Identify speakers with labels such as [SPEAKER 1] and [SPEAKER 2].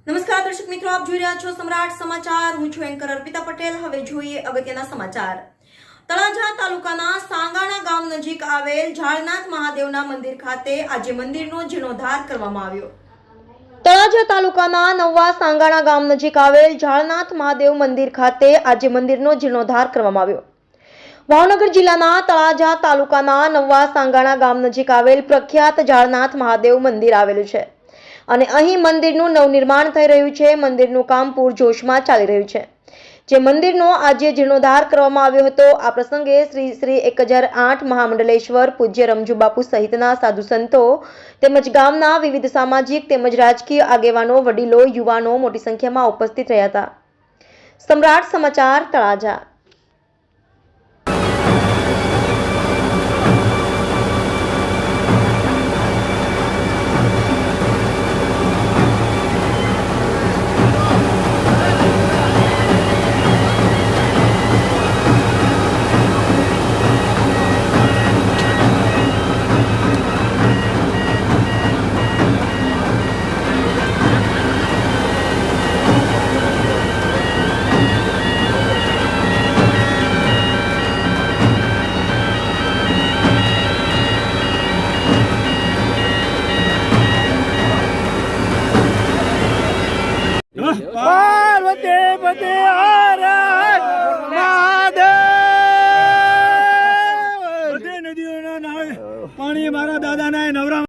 [SPEAKER 1] નમસ્કાર દર્શક મિત્રો, આપ જોઈ રહ્યા છો સમ્રાટ સમાચાર. હું છું એન્કર અર્પિતા પટેલ. હવે જોઈએ અગત્યના સમાચાર. તળાજા તાલુકાના સાંગાણા ગામ નજીક આવેલ ઝાળનાથ મહાદેવના મંદિર ખાતે આજે મંદિરનો જીર્ણોદ્ધાર કરવામાં આવ્યો. તળાજા તાલુકાના નવા સાંગાણા ગામ નજીક આવેલ ઝાળનાથ મહાદેવ મંદિર ખાતે આજે મંદિરનો જીર્ણોદ્ધાર કરવામાં આવ્યો. ભાવનગર જિલ્લાના તળાજા તાલુકાના નવા સાંગાણા ગામ નજીક આવેલ પ્રખ્યાત ઝાળનાથ મહાદેવ મંદિર આવેલું છે અને અહીં મંદિરનું નવનિર્માણ થઈ રહ્યું છે. મંદિરનું કામ પૂરજોશમાં ચાલી રહ્યું છે, જે મંદિરનો આજે જીર્ણોદ્ધાર કરવામાં આવ્યો હતો. આ પ્રસંગે શ્રી 1008 મહામંડલેશ્વર પૂજ્ય રમજુ બાપુ સહિતના સાધુ સંતો તેમજ ગામના વિવિધ સામાજિક તેમજ રાજકીય આગેવાનો, વડીલો, યુવાનો મોટી સંખ્યામાં ઉપસ્થિત રહ્યા હતા. સમ્રાટ સમાચાર, તળાજા.
[SPEAKER 2] पार्वती पति हर